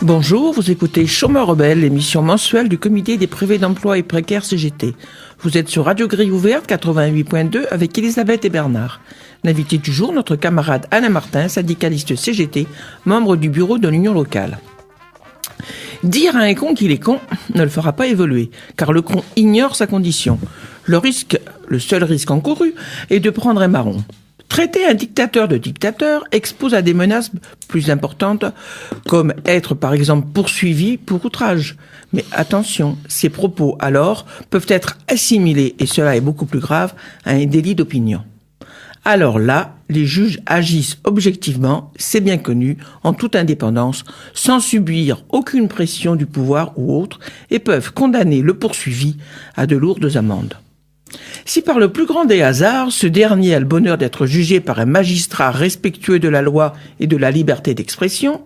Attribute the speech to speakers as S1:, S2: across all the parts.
S1: Bonjour, vous écoutez Chômeurs Rebelles, l'émission mensuelle du comité des privés d'emploi et précaires CGT. Vous êtes sur Radio Grille Ouverte 88.2 avec Elisabeth et Bernard. L'invité du jour, notre camarade Alain Martin, syndicaliste CGT, membre du bureau de l'Union locale. Dire à un con qu'il est con ne le fera pas évoluer, car le con ignore sa condition. Le seul risque encouru est de prendre un marron. Traiter un dictateur de dictateur expose à des menaces plus importantes, comme être par exemple poursuivi pour outrage. Mais attention, ces propos alors peuvent être assimilés, et cela est beaucoup plus grave, à un délit d'opinion. Alors là, les juges agissent objectivement, c'est bien connu, en toute indépendance, sans subir aucune pression du pouvoir ou autre, et peuvent condamner le poursuivi à de lourdes amendes. Si par le plus grand des hasards, ce dernier a le bonheur d'être jugé par un magistrat respectueux de la loi et de la liberté d'expression,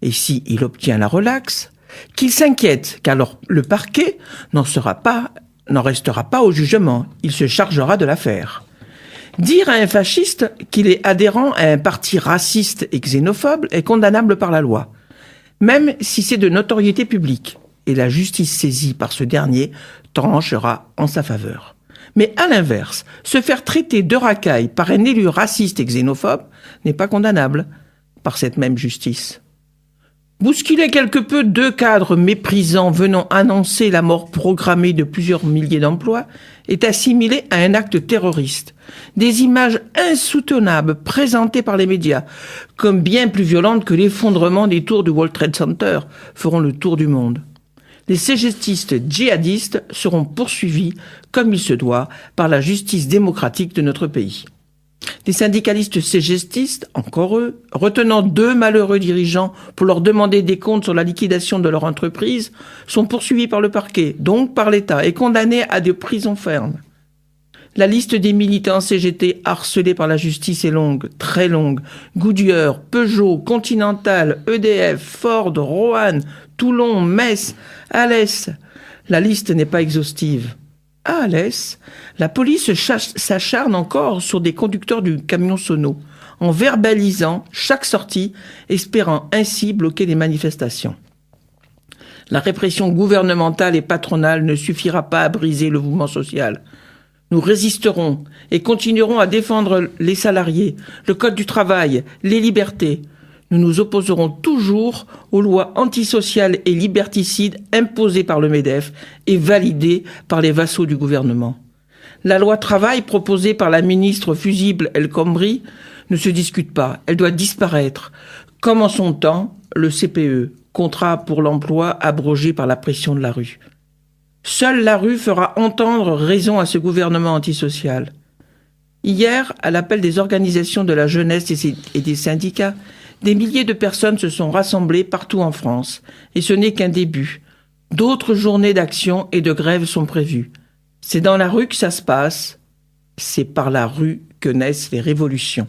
S1: et si il obtient la relaxe, qu'il s'inquiète car le parquet n'en restera pas au jugement, il se chargera de l'affaire. Dire à un fasciste qu'il est adhérent à un parti raciste et xénophobe est condamnable par la loi, même si c'est de notoriété publique, et la justice saisie par ce dernier tranchera en sa faveur. Mais à l'inverse, se faire traiter de racaille par un élu raciste et xénophobe n'est pas condamnable par cette même justice. Bousculer quelque peu deux cadres méprisants venant annoncer la mort programmée de plusieurs milliers d'emplois est assimilé à un acte terroriste. Des images insoutenables présentées par les médias, comme bien plus violentes que l'effondrement des tours du World Trade Center, feront le tour du monde. Les CGTistes djihadistes seront poursuivis, comme il se doit, par la justice démocratique de notre pays. Les syndicalistes CGTistes, encore eux, retenant deux malheureux dirigeants pour leur demander des comptes sur la liquidation de leur entreprise, sont poursuivis par le parquet, donc par l'État, et condamnés à des prisons fermes. La liste des militants CGT harcelés par la justice est longue, très longue. Goodyear, Peugeot, Continental, EDF, Ford, Roanne, Toulon, Metz, Alès. La liste n'est pas exhaustive. À Alès, la police s'acharne encore sur des conducteurs du camion Sono, en verbalisant chaque sortie, espérant ainsi bloquer les manifestations. La répression gouvernementale et patronale ne suffira pas à briser le mouvement social. Nous résisterons et continuerons à défendre les salariés, le code du travail, les libertés. Nous nous opposerons toujours aux lois antisociales et liberticides imposées par le MEDEF et validées par les vassaux du gouvernement. La loi travail proposée par la ministre fusible El Khomri ne se discute pas, elle doit disparaître, comme en son temps le CPE, contrat pour l'emploi abrogé par la pression de la rue. Seule la rue fera entendre raison à ce gouvernement antisocial. Hier, à l'appel des organisations de la jeunesse et des syndicats, des milliers de personnes se sont rassemblées partout en France. Et ce n'est qu'un début. D'autres journées d'action et de grève sont prévues. C'est dans la rue que ça se passe. C'est par la rue que naissent les révolutions.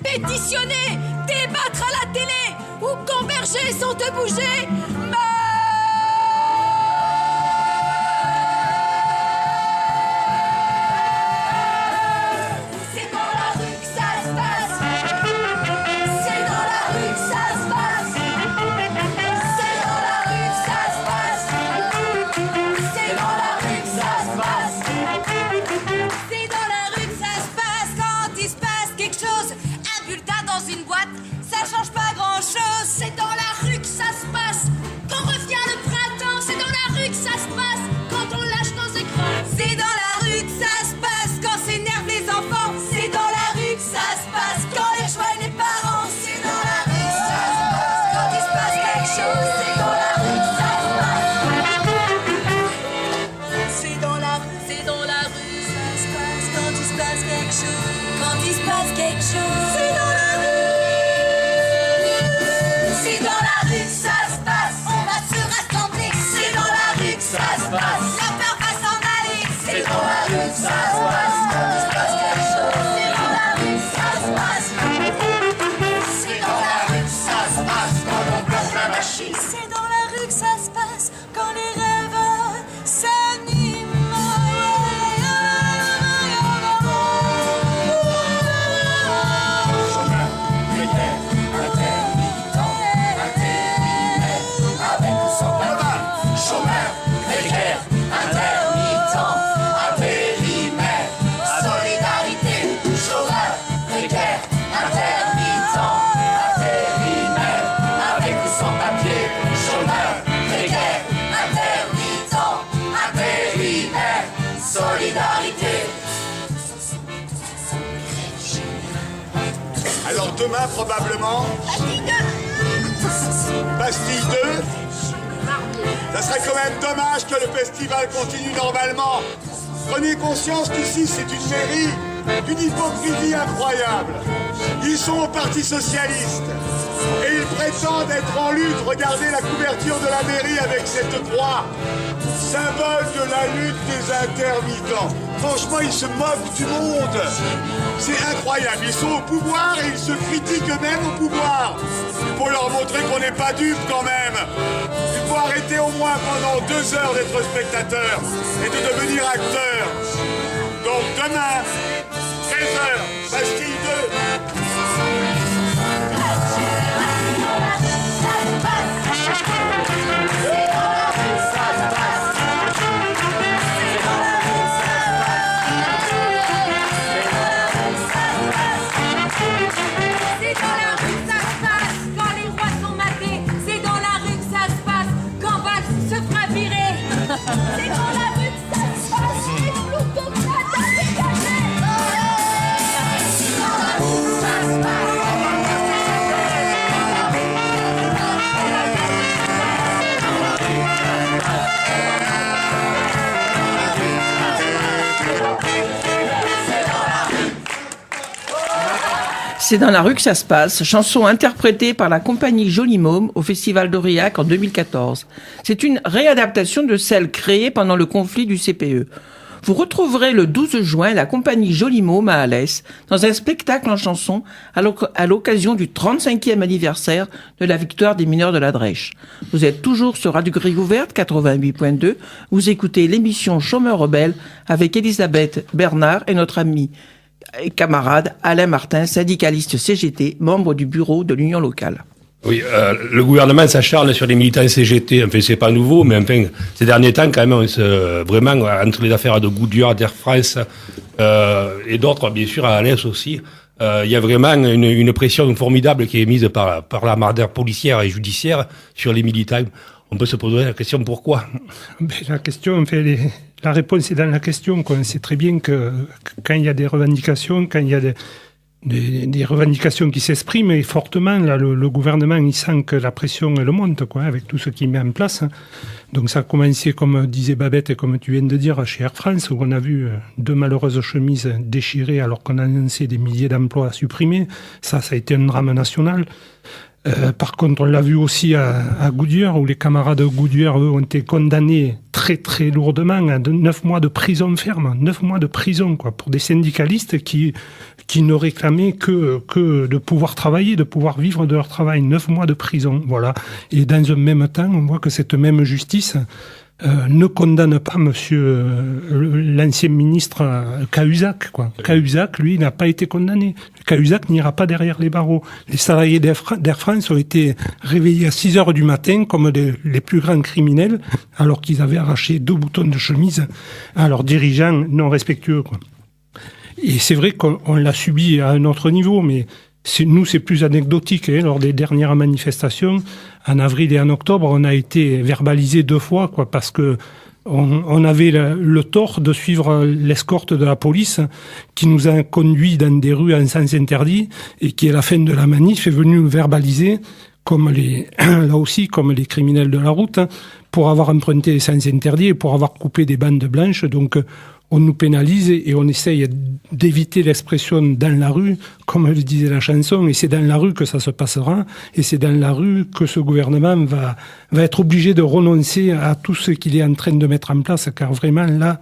S2: Pétitionner, débattre à la télé ou converger sans te bouger. C'est dans la rue que ça se passe. C'est dans la rue que ça se passe. C'est dans la rue que ça se passe. C'est dans la rue que ça se passe. C'est dans la rue que ça se passe quand il se passe quelque chose. Dans une boîte, ça change pas grand chose. C'est dans la rue que ça se passe. Quand revient le printemps, c'est dans la rue que ça se passe. Quand on lâche nos écrans, c'est dans la rue que ça se passe. Quand s'énervent les enfants, c'est dans la rue que ça se passe. Quand les joies les parents, c'est dans la rue que ça se passe. Quand il se passe quelque chose, c'est dans la rue que ça se passe. C'est dans la rue que ça se passe. Quand il se passe quelque chose, quand il se passe quelque chose, c'est dans la c'est dans la rue que ça se passe, on va se rassembler. C'est dans la rue que ça se passe, la peur va s'en aller. C'est dans la rue que ça se passe. C'est dans la rue que ça se passe quand on bloque la machine. C'est dans la rue que ça se passe quand les rêves s'animent.
S3: Chômeur, précaire, intermittent, intérimaire, avec ou sans papier. Chômeur, précaire, intermittent, intérimaire, solidarité. Chômeur, précaire, intermittent, intérimaire, avec ou sans papier. Chômeur, précaire, intermittent, intérimaire, solidarité.
S4: Alors demain, probablement, Bastille 2. Ça serait quand même dommage que le festival continue normalement. Prenez conscience qu'ici, c'est une mairie d'une hypocrisie incroyable. Ils sont au Parti Socialiste et ils prétendent être en lutte. Regardez la couverture de la mairie avec cette croix, symbole de la lutte des intermittents. Franchement, ils se moquent du monde. C'est incroyable. Ils sont au pouvoir et ils se critiquent eux-mêmes au pouvoir. Il faut leur montrer qu'on n'est pas dupes quand même. Il faut arrêter au moins pendant 2 heures d'être spectateur et de devenir acteur. Donc demain, 13h, Bastille 2.
S2: C'est dans la rue que ça se passe quand les rois sont matés. C'est dans la rue que ça se passe quand Valls se fera virer. C'est dans la rue que ça se passe les plutocrates à dégager. C'est dans la rue que ça se passe.
S1: C'est dans la rue que ça se passe, chanson interprétée par la compagnie Joli Môme au Festival d'Aurillac en 2014. C'est une réadaptation de celle créée pendant le conflit du CPE. Vous retrouverez le 12 juin la compagnie Joli Môme à Alès dans un spectacle en chanson à l'occasion du 35e anniversaire de la victoire des mineurs de la Drèche. Vous êtes toujours sur Radio Grille Ouverte 88.2. Vous écoutez l'émission Chômeur rebelle avec Elisabeth Bernard et notre ami et camarade Alain Martin, syndicaliste CGT, membre du bureau de l'Union locale.
S5: Oui, le gouvernement s'acharne sur les militants CGT. Enfin, c'est pas nouveau, mais enfin, ces derniers temps, quand même, vraiment, entre les affaires de Goodyear, d'Air France et d'autres, bien sûr, à Alès aussi, il y a vraiment une pression formidable qui est mise par la marde policière et judiciaire sur les militants. On peut se poser la question pourquoi.
S6: La question, la réponse est dans la question. On sait très bien que quand il y a des revendications, quand il y a des revendications qui s'expriment fortement, là, le gouvernement, il sent que la pression, elle monte, avec tout ce qu'il met en place. Donc ça a commencé, comme disait Babette et comme tu viens de dire, chez Air France, où on a vu 2 malheureuses chemises déchirées alors qu'on annonçait des milliers d'emplois supprimés. Ça a été un drame national. Par contre, on l'a vu aussi à Goodyear, où les camarades de Goodyear, eux, ont été condamnés très très lourdement à 9 mois de prison ferme. 9 mois de prison, pour des syndicalistes qui ne réclamaient que de pouvoir travailler, de pouvoir vivre de leur travail. 9 mois de prison, voilà. Et dans un même temps, on voit que cette même justice ne condamne pas l'ancien ministre Cahuzac, Cahuzac, lui, n'a pas été condamné. Cahuzac n'ira pas derrière les barreaux. Les salariés d'Air France ont été réveillés à 6 heures du matin comme les plus grands criminels, alors qu'ils avaient arraché 2 boutons de chemise à leurs dirigeants non respectueux, Et c'est vrai qu'on l'a subi à un autre niveau, mais nous, c'est plus anecdotique. Lors des dernières manifestations, en avril et en octobre, on a été verbalisé 2 fois, parce que on avait le tort de suivre l'escorte de la police qui nous a conduits dans des rues en sens interdit et qui, à la fin de la manif, est venu nous verbaliser là aussi, comme les criminels de la route, pour avoir emprunté les sens interdits et pour avoir coupé des bandes blanches. Donc, on nous pénalise et on essaye d'éviter l'expression dans la rue, comme le disait la chanson, et c'est dans la rue que ça se passera, et c'est dans la rue que ce gouvernement va être obligé de renoncer à tout ce qu'il est en train de mettre en place, car vraiment là,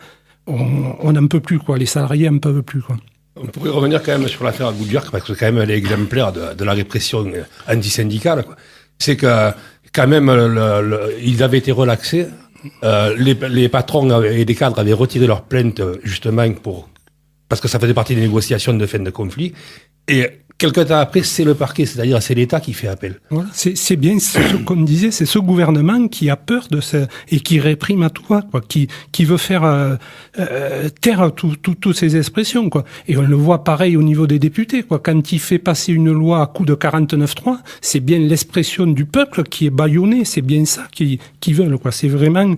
S6: on n'en peut plus, quoi. Les salariés n'en peuvent plus, quoi.
S5: On pourrait revenir quand même sur l'affaire Goodyear, parce que quand même elle est exemplaire de la répression antisyndicale, quoi. C'est que quand même ils avaient été relaxés, les patrons et les cadres avaient retiré leur plainte justement parce que ça faisait partie des négociations de fin de conflit, et quelque temps après, c'est le parquet, c'est-à-dire c'est l'État qui fait appel.
S6: Voilà, c'est bien ce qu'on disait, c'est ce gouvernement qui a peur de ça et qui réprime à tout va, quoi, qui veut faire taire toutes ces expressions, quoi. Et on le voit pareil au niveau des députés, quoi. Quand il fait passer une loi à coup de 49.3, c'est bien l'expression du peuple qui est bâillonnée, c'est bien ça qu'ils veulent, quoi. C'est vraiment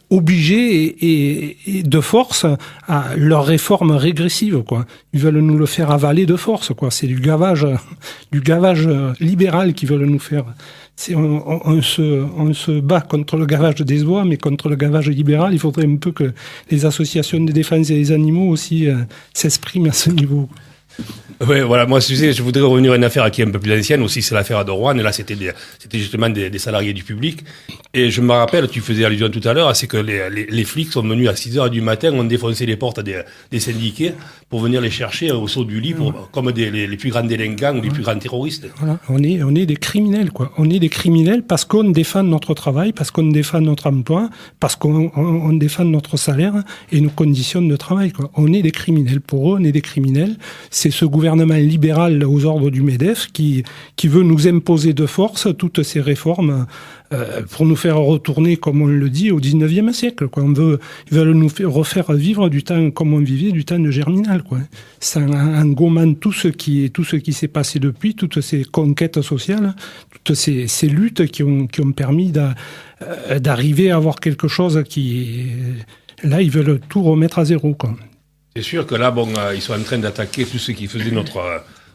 S6: obligé et de force à leur réforme régressive, quoi. Ils veulent nous le faire avaler de force, quoi. C'est du gavage libéral qu'ils veulent nous faire. On se bat contre le gavage des oies, mais contre le gavage libéral, il faudrait un peu que les associations de défense des animaux aussi s'expriment à ce niveau.
S5: Oui, voilà, moi je voudrais revenir à une affaire qui est un peu plus ancienne aussi, c'est l'affaire de Rouen, et là c'était justement des salariés du public, et je me rappelle, tu faisais allusion tout à l'heure, c'est que les flics sont venus à 6h du matin, ont défoncé les portes des syndiqués pour venir les chercher au saut du lit, comme les plus grands délinquants ou les plus grands terroristes.
S6: Voilà, on est des criminels, quoi. On est des criminels parce qu'on défend notre travail, parce qu'on défend notre emploi, parce qu'on défend notre salaire et nos conditions de travail, quoi. On est des criminels. Pour eux, on est des criminels. C'est ce gouvernement libéral aux ordres du MEDEF qui veut nous imposer de force toutes ces réformes pour nous faire retourner, comme on le dit, au 19e siècle, quoi. Ils veulent nous refaire vivre du temps comme on vivait du temps de Germinal, quoi. C'est en gommant tout ce qui s'est passé depuis, toutes ces conquêtes sociales, toutes ces luttes qui ont permis d'arriver à avoir quelque chose là, ils veulent tout remettre à zéro, quoi.
S5: C'est sûr que là, ils sont en train d'attaquer tout ce qui faisait notre,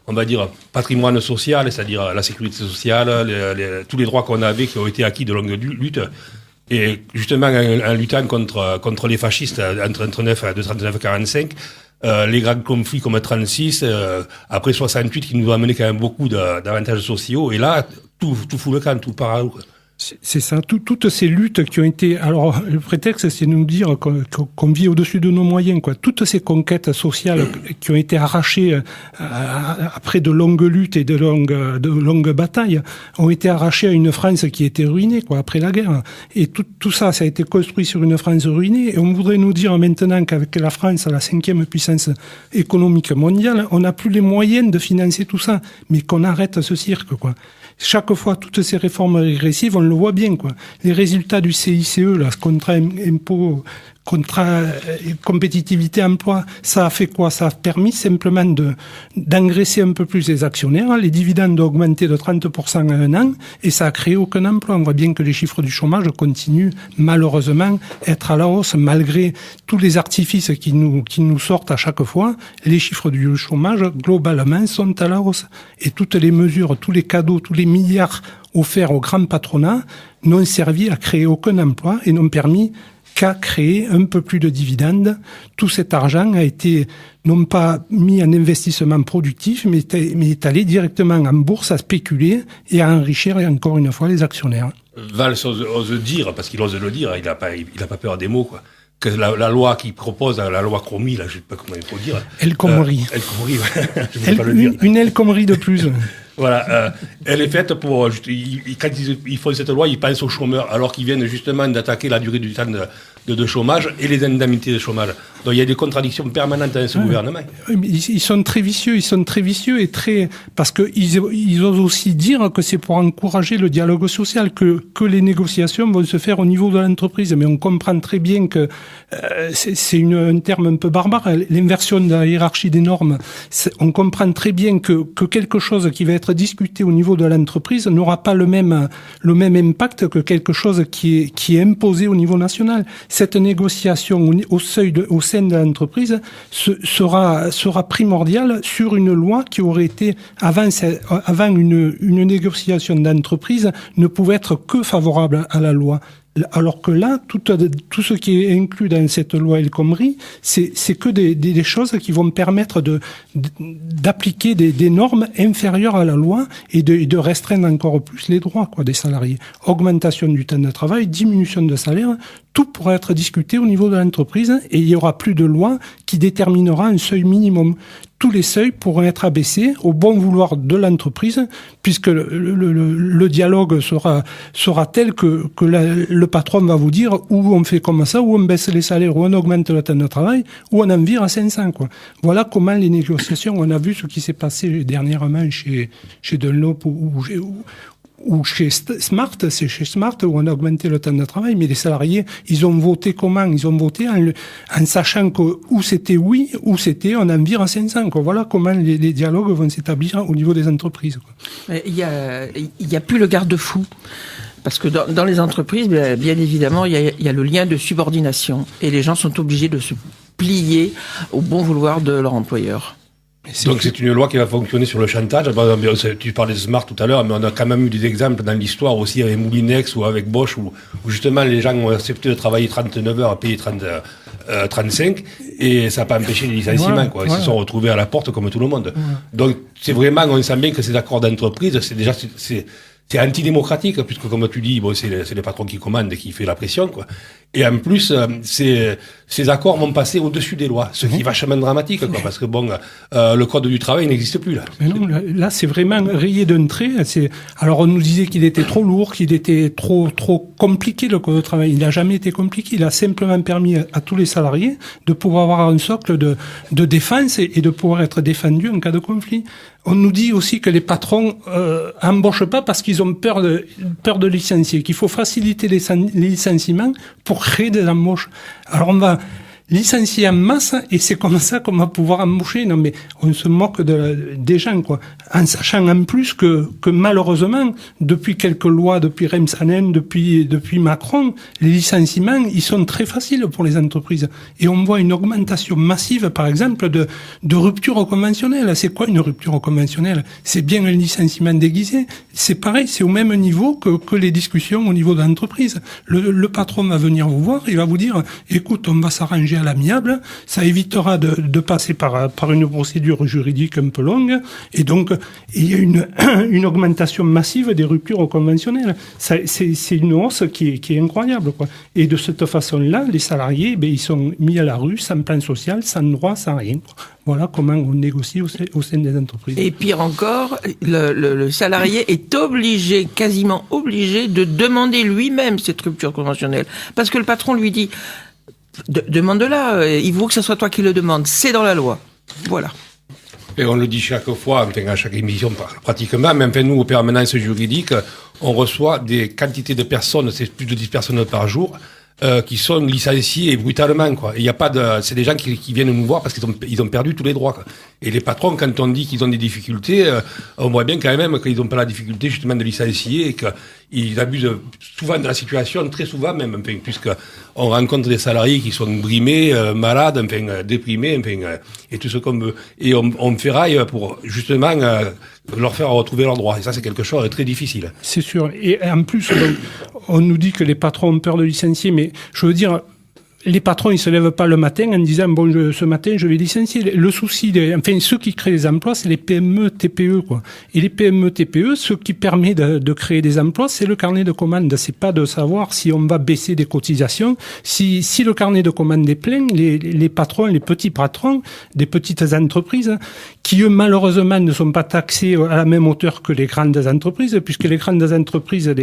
S5: on va dire, patrimoine social, c'est-à-dire la sécurité sociale, tous les droits qu'on avait qui ont été acquis de longue lutte. Et justement, en luttant contre les fascistes entre 39-45, les grands conflits comme 36, après 68, qui nous ont amené quand même beaucoup d'avantages sociaux. Et là, tout fout le camp, tout part à l'eau.
S6: C'est ça, toutes ces luttes qui ont été... Alors, le prétexte, c'est de nous dire qu'on vit au-dessus de nos moyens, quoi. Toutes ces conquêtes sociales qui ont été arrachées après de longues luttes et de longues batailles ont été arrachées à une France qui était ruinée, quoi, après la guerre. Et tout ça a été construit sur une France ruinée. Et on voudrait nous dire maintenant qu'avec la France, la 5e puissance économique mondiale, on n'a plus les moyens de financer tout ça, mais qu'on arrête ce cirque, quoi. Chaque fois, toutes ces réformes régressives, on le voit bien, quoi. Les résultats du CICE, là, contrat impôt, contrat compétitivité emploi, ça a fait quoi? Ça a permis simplement d'engraisser un peu plus les actionnaires. Les dividendes ont augmenté de 30% en un an et ça a créé aucun emploi. On voit bien que les chiffres du chômage continuent malheureusement à être à la hausse malgré tous les artifices qui nous sortent à chaque fois. Les chiffres du chômage globalement sont à la hausse et toutes les mesures, tous les cadeaux, tous les milliards offerts au grand patronat n'ont servi à créer aucun emploi et n'ont permis qu'à créer un peu plus de dividendes. Tout cet argent a été non pas mis en investissement productif, mais est allé directement en bourse à spéculer et à enrichir encore une fois les actionnaires.
S5: Valls ose dire, parce qu'il ose le dire, il a pas peur des mots, quoi, que la loi qu'il propose, la loi Cromy, là, je sais pas comment il faut dire.
S6: El Khomri.
S5: El Khomri, ouais. Je voulais pas le dire.
S6: Une El Khomri de plus.
S5: Voilà, elle est faite pour... Quand ils font cette loi, ils pensent aux chômeurs, alors qu'ils viennent justement d'attaquer la durée du temps de chômage et les indemnités de chômage. Donc il y a des contradictions permanentes dans ce gouvernement.
S6: Ils sont très vicieux et très... Parce qu'ils osent aussi dire que c'est pour encourager le dialogue social, que les négociations vont se faire au niveau de l'entreprise. Mais on comprend très bien que c'est un terme un peu barbare, l'inversion de la hiérarchie des normes. On comprend très bien que quelque chose qui va être discuté au niveau de l'entreprise n'aura pas le même impact que quelque chose qui est imposé au niveau national. Cette négociation au sein de l'entreprise sera primordiale sur une loi qui aurait été avant une négociation d'entreprise ne pouvait être que favorable à la loi. Alors que là, tout ce qui est inclus dans cette loi El Khomri, c'est que des choses qui vont permettre d'appliquer des normes inférieures à la loi et de restreindre encore plus les droits des salariés. Augmentation du temps de travail, diminution de salaire, tout pourra être discuté au niveau de l'entreprise et il n'y aura plus de loi qui déterminera un seuil minimum. Tous les seuils pourront être abaissés au bon vouloir de l'entreprise, puisque le dialogue sera tel que le patron va vous dire ou on fait comme ça, ou on baisse les salaires, ou on augmente le temps de travail, ou on en vire à 500. Voilà comment les négociations, on a vu ce qui s'est passé dernièrement chez Dunlop ou chez Smart, c'est chez Smart où on a augmenté le temps de travail, mais les salariés, ils ont voté comment? Ils ont voté en sachant que ou c'était oui, ou c'était on en vire à 500. Voilà comment les dialogues vont s'établir au niveau des entreprises.
S1: Il y a plus le garde-fou. Parce que dans les entreprises, bien évidemment, il y a le lien de subordination. Et les gens sont obligés de se plier au bon vouloir de leur employeur.
S5: Donc c'est une loi qui va fonctionner sur le chantage. Tu parlais de Smart tout à l'heure, mais on a quand même eu des exemples dans l'histoire aussi avec Moulinex ou avec Bosch où justement les gens ont accepté de travailler 39 heures à payer 35 et ça n'a pas empêché les licenciements. Ils se sont retrouvés à la porte comme tout le monde. Donc c'est vraiment, on sent bien que ces accords d'entreprise, c'est antidémocratique, puisque comme tu dis, c'est les patrons qui commandent et qui fait la pression, Et en plus, ces accords vont passer au-dessus des lois, ce qui est vachement dramatique, parce que le code du travail n'existe plus, là.
S6: Mais non, là, c'est vraiment rayé d'un trait. Alors, on nous disait qu'il était trop lourd, qu'il était trop compliqué, le code du travail. Il n'a jamais été compliqué. Il a simplement permis à tous les salariés de pouvoir avoir un socle de défense et de pouvoir être défendus en cas de conflit. On nous dit aussi que les patrons embauchent pas parce qu'ils ont peur de licencier, qu'il faut faciliter les licenciements pour créer des embauches. Alors on va licencier en masse et c'est comme ça qu'on va pouvoir embaucher. Non mais on se moque des gens, en sachant en plus que malheureusement, depuis quelques lois, depuis Remsanen, depuis Macron, les licenciements, ils sont très faciles pour les entreprises. Et on voit une augmentation massive, par exemple, de ruptures conventionnelles. C'est quoi une rupture conventionnelle? C'est bien un licenciement déguisé. C'est pareil, c'est au même niveau que les discussions au niveau de l'entreprise. Le patron va venir vous voir, il va vous dire, écoute, on va s'arranger à l'amiable, ça évitera de passer par une procédure juridique un peu longue, et donc il y a une augmentation massive des ruptures conventionnelles. C'est une hausse qui est incroyable, Et de cette façon-là, les salariés, ils sont mis à la rue, sans plan social, sans droit, sans rien. Voilà comment on négocie au sein des entreprises. Et
S1: pire encore, le salarié est quasiment obligé de demander lui-même cette rupture conventionnelle. Parce que le patron lui dit, demande-la, il vaut que ce soit toi qui le demande, c'est dans la loi. Voilà.
S5: Et on le dit chaque fois, à chaque émission pratiquement, mais nous, aux permanences juridiques, on reçoit des quantités de personnes, c'est plus de 10 personnes par jour, qui sont licenciés brutalement, Et il y a pas c'est des gens qui viennent nous voir parce qu'ils ont perdu tous les droits, Et les patrons, quand on dit qu'ils ont des difficultés, on voit bien quand même qu'ils n'ont pas la difficulté justement de licencier et qu'ils abusent souvent de la situation, très souvent même, puisque on rencontre des salariés qui sont brimés, malades, déprimés, et tout ce qu'on veut. Et on ferraille pour justement leur faire retrouver leurs droits. Et ça, c'est quelque chose de très difficile.
S6: C'est sûr. Et en plus, on nous dit que les patrons ont peur de licencier, mais je veux dire, les patrons, ils se lèvent pas le matin en disant, ce matin, je vais licencier. Le souci, ceux qui créent des emplois, c'est les PME, TPE, Et les PME, TPE, ce qui permet de créer des emplois, c'est le carnet de commandes. C'est pas de savoir si on va baisser des cotisations. Si le carnet de commandes est plein, les patrons, les petits patrons des petites entreprises, qui eux, malheureusement, ne sont pas taxés à la même hauteur que les grandes entreprises, puisque les grandes entreprises,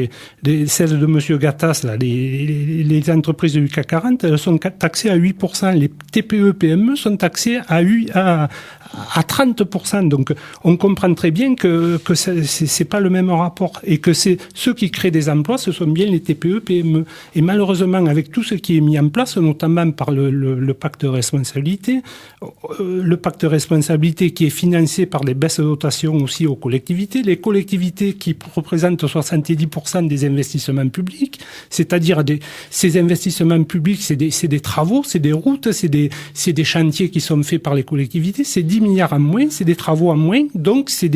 S6: celles de monsieur Gattas, là, les entreprises du CAC 40, elles sont taxés à 8%. Les TPE, PME sont taxés à 30%. Donc, on comprend très bien que c'est pas le même rapport et que c'est ceux qui créent des emplois, ce sont bien les TPE, PME. Et malheureusement, avec tout ce qui est mis en place, notamment par le pacte de responsabilité, qui est financé par des baisses de dotation aussi aux collectivités, les collectivités qui représentent 70% des investissements publics, c'est-à-dire ces investissements publics, c'est des travaux, c'est des routes, c'est des chantiers qui sont faits par les collectivités, c'est 10 10 milliards en moins, c'est des travaux en moins, donc c'est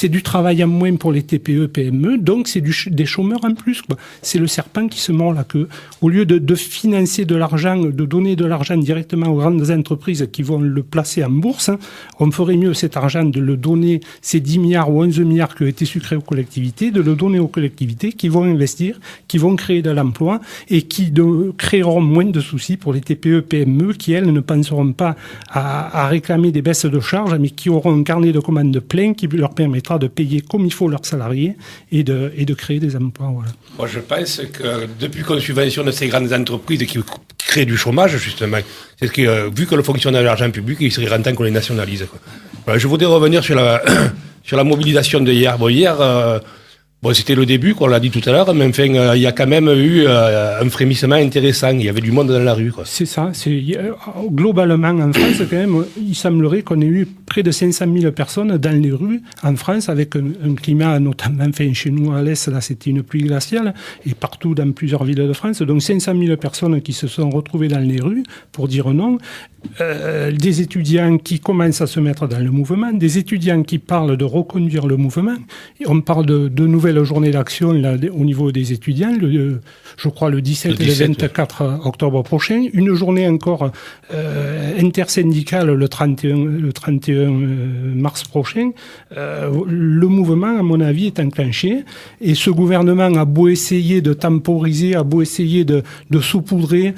S6: du travail en moins pour les TPE, PME, donc c'est des chômeurs en plus, quoi. C'est le serpent qui se mord la queue. Au lieu de financer de l'argent, de donner de l'argent directement aux grandes entreprises qui vont le placer en bourse, hein, on ferait mieux cet argent de le donner, ces 10 milliards ou 11 milliards qui ont été sucrés aux collectivités, de le donner aux collectivités qui vont investir, qui vont créer de l'emploi et qui créeront moins de soucis pour les TPE, PME qui, elles, ne penseront pas à réclamer des baisses de charges, mais qui auront un carnet de commandes plein qui leur permettra de payer comme il faut leurs salariés et de créer des emplois. Voilà.
S5: Moi, je pense que depuis qu'on subventionne ces grandes entreprises qui créent du chômage, justement, c'est que, vu que le fonctionnaire de l'argent public, il serait rentable qu'on les nationalise, quoi. Voilà, je voudrais revenir sur la mobilisation de hier. Bon, hier, c'était le début, qu'on l'a dit tout à l'heure, mais enfin, il y a quand même eu un frémissement intéressant. Il y avait du monde dans la rue, quoi.
S6: C'est ça. Globalement, en France, quand même, il semblerait qu'on ait eu près de 500 000 personnes dans les rues en France, avec un climat, notamment, enfin, chez nous à l'Est, là, c'était une pluie glaciale, et partout dans plusieurs villes de France. Donc, 500 000 personnes qui se sont retrouvées dans les rues pour dire non. Des étudiants qui commencent à se mettre dans le mouvement, des étudiants qui parlent de reconduire le mouvement. Et on parle de nouvelles journées d'action là, au niveau des étudiants, je crois le 17 et le 24 octobre prochain. Une journée encore intersyndicale le 31 mars prochain. Le mouvement, à mon avis, est enclenché. Et ce gouvernement a beau essayer de temporiser, a beau essayer de saupoudrer.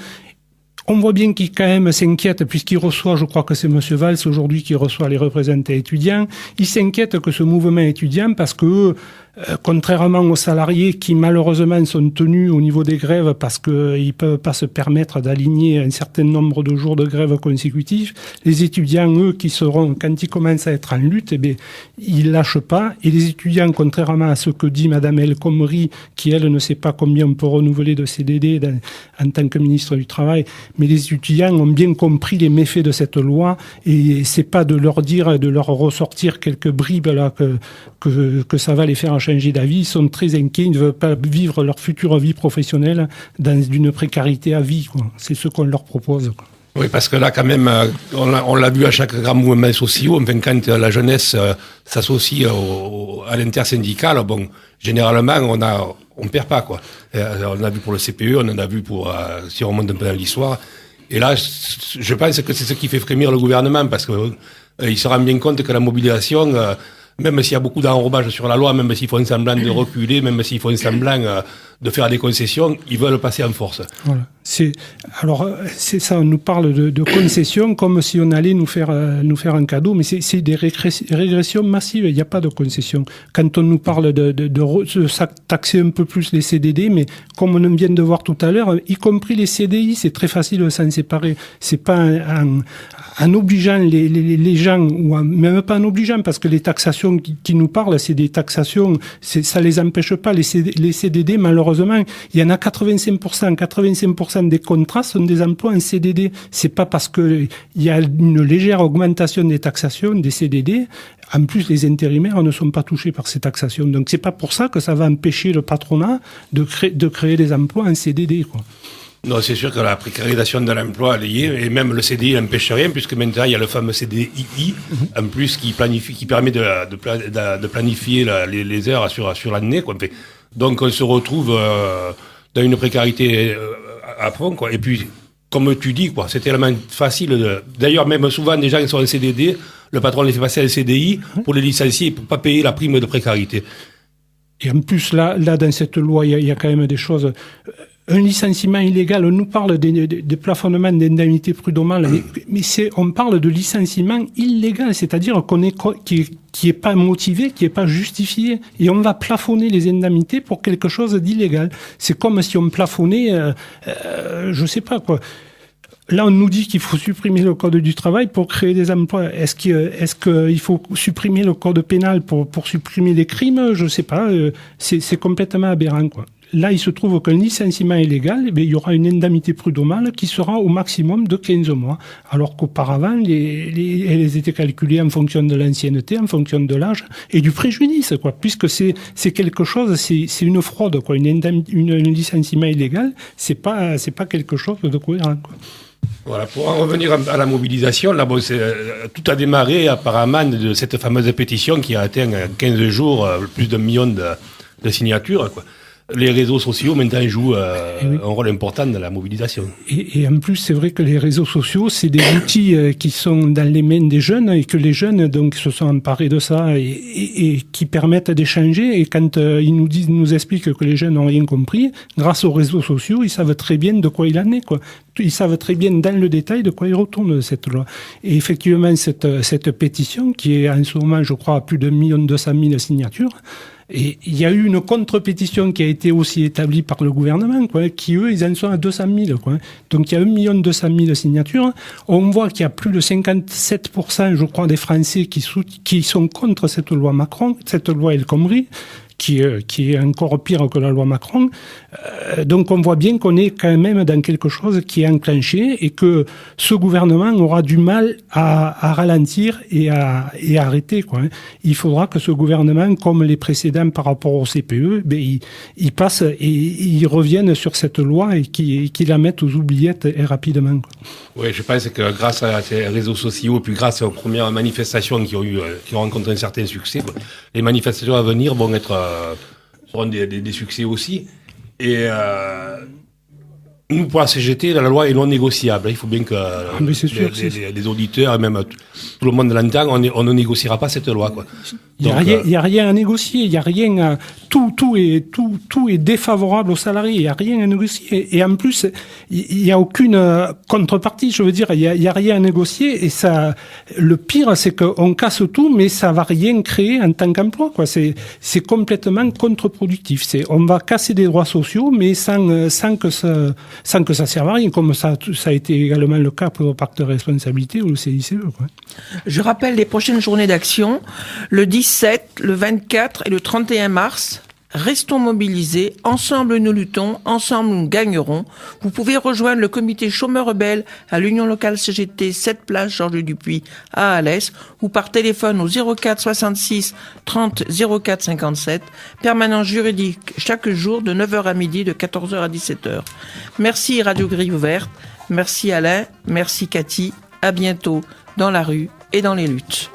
S6: On voit bien qu'il quand même s'inquiète, puisqu'il reçoit, je crois que c'est M. Valls aujourd'hui qui reçoit les représentants étudiants, il s'inquiète que ce mouvement étudiant, parce que contrairement aux salariés qui malheureusement sont tenus au niveau des grèves parce qu'ils ne peuvent pas se permettre d'aligner un certain nombre de jours de grève consécutifs, les étudiants, eux, qui seront, quand ils commencent à être en lutte, eh bien, ils lâchent pas. Et les étudiants, contrairement à ce que dit Mme El Khomri, qui elle ne sait pas combien on peut renouveler de CDD en tant que ministre du Travail, mais les étudiants ont bien compris les méfaits de cette loi et c'est pas de leur dire, de leur ressortir quelques bribes là que ça va les faire changer d'avis. Ils sont très inquiets, ils ne veulent pas vivre leur future vie professionnelle dans une précarité à vie, quoi. C'est ce qu'on leur propose, quoi.
S5: Oui, parce que là, quand même, on l'a vu à chaque grand mouvement social, enfin, quand la jeunesse s'associe à l'intersyndical, bon, généralement, on perd pas, quoi. On l'a vu pour le CPE, on en a vu pour, si on remonte un peu dans l'histoire. Et là, je pense que c'est ce qui fait frémir le gouvernement, parce que il se rend bien compte que la mobilisation, même s'il y a beaucoup d'enrobage sur la loi, même s'ils font semblant de reculer, même s'ils font semblant de faire des concessions, ils veulent passer en force.
S6: Voilà. C'est ça, on nous parle de concessions comme si on allait nous faire un cadeau, mais c'est des régressions massives, il n'y a pas de concessions. Quand on nous parle de taxer un peu plus les CDD, mais comme on vient de voir tout à l'heure, y compris les CDI, c'est très facile de s'en séparer. C'est pas en obligeant les gens, ou même pas en obligeant, parce que les taxations qui nous parlent, c'est des taxations, ça les empêche pas. Les CDD, malheureusement, il y en a 85% des contrats sont des emplois en CDD. C'est pas parce que il y a une légère augmentation des taxations des CDD. En plus, les intérimaires ne sont pas touchés par ces taxations. Donc, c'est pas pour ça que ça va empêcher le patronat de créer des emplois en CDD, quoi.
S5: Non, c'est sûr que la précarisation de l'emploi, elle y est, et même le CDI n'empêche rien, puisque maintenant, il y a le fameux CDI, en plus, qui permet de planifier les heures sur l'année, quoi. Donc, on se retrouve dans une précarité à fond, quoi. Et puis, comme tu dis, quoi, c'est tellement facile d'ailleurs, même souvent, des gens qui sont en CDD, le patron les fait passer en CDI pour les licencier, pour pas payer la prime de précarité.
S6: Et en plus, là, dans cette loi, il y a quand même des choses. Un licenciement illégal, on nous parle des plafonnements d'indemnités prud'homales, mais on parle de licenciement illégal, c'est-à-dire qui est pas motivé, qui est pas justifié, et on va plafonner les indemnités pour quelque chose d'illégal. C'est comme si on plafonnait, je sais pas quoi. Là, on nous dit qu'il faut supprimer le code du travail pour créer des emplois. Est-ce qu'il faut supprimer le code pénal pour supprimer des crimes? Je sais pas. C'est complètement aberrant, quoi. Là, il se trouve qu'un licenciement illégal, il y aura une indemnité prud'homale qui sera au maximum de 15 mois. Alors qu'auparavant, elles étaient calculées en fonction de l'ancienneté, en fonction de l'âge et du préjudice, quoi. Puisque c'est quelque chose, c'est une fraude, quoi. Un licenciement illégal, c'est pas quelque chose de cohérent, quoi.
S5: Voilà, pour en revenir à la mobilisation, là, bon, tout a démarré apparemment de cette fameuse pétition qui a atteint en 15 jours plus d'1 million de signatures, quoi. Les réseaux sociaux maintenant jouent un rôle important dans la mobilisation.
S6: Et en plus, c'est vrai que les réseaux sociaux, c'est des outils qui sont dans les mains des jeunes et que les jeunes donc se sont emparés de ça et qui permettent d'échanger. Et quand ils nous expliquent que les jeunes n'ont rien compris, grâce aux réseaux sociaux, ils savent très bien de quoi il en est, quoi. Ils savent très bien dans le détail de quoi il retourne cette loi. Et effectivement, cette pétition qui est en ce moment, je crois, à plus de 1 200 000 signatures. Et il y a eu une contre-pétition qui a été aussi établie par le gouvernement, quoi, qui eux, ils en sont à 200 000, quoi. Donc il y a 1 200 000 signatures. On voit qu'il y a plus de 57%, je crois, des Français qui sont contre cette loi Macron, cette loi El Khomri, qui est encore pire que la loi Macron. Donc on voit bien qu'on est quand même dans quelque chose qui est enclenché et que ce gouvernement aura du mal à ralentir et à arrêter, quoi. Il faudra que ce gouvernement, comme les précédents par rapport au CPE, il passe et il revienne sur cette loi et qu'il la mette aux oubliettes et rapidement, quoi.
S5: Oui, je pense que grâce à ces réseaux sociaux, puis grâce aux premières manifestations qui ont rencontré un certain succès, les manifestations à venir vont seront des succès aussi. Et nous, pour la CGT, la loi est non négociable. Il faut bien que les auditeurs, et même tout le monde l'entend, on ne négociera pas cette loi, quoi.
S6: Il n'y a rien à négocier, il n'y a rien à... Tout est défavorable aux salariés, il n'y a rien à négocier. Et en plus, il n'y a aucune contrepartie, je veux dire, il n'y a rien à négocier. Et ça, le pire, c'est qu'on casse tout, mais ça ne va rien créer en tant qu'emploi, quoi. C'est complètement contre-productif. On va casser des droits sociaux, mais sans que ça serve à rien, comme ça a été également le cas pour le pacte de responsabilité ou le CICE, quoi.
S1: Je rappelle les prochaines journées d'action, le 17, le 24 et le 31 mars. Restons mobilisés, ensemble nous luttons, ensemble nous gagnerons. Vous pouvez rejoindre le comité chômeurs rebelles à l'Union locale CGT 7 place Georges Dupuis à Alès ou par téléphone au 04 66 30 04 57. Permanence juridique chaque jour de 9h à midi, de 14h à 17h. Merci Radio Grille Ouverte, merci Alain, merci Cathy, à bientôt dans la rue et dans les luttes.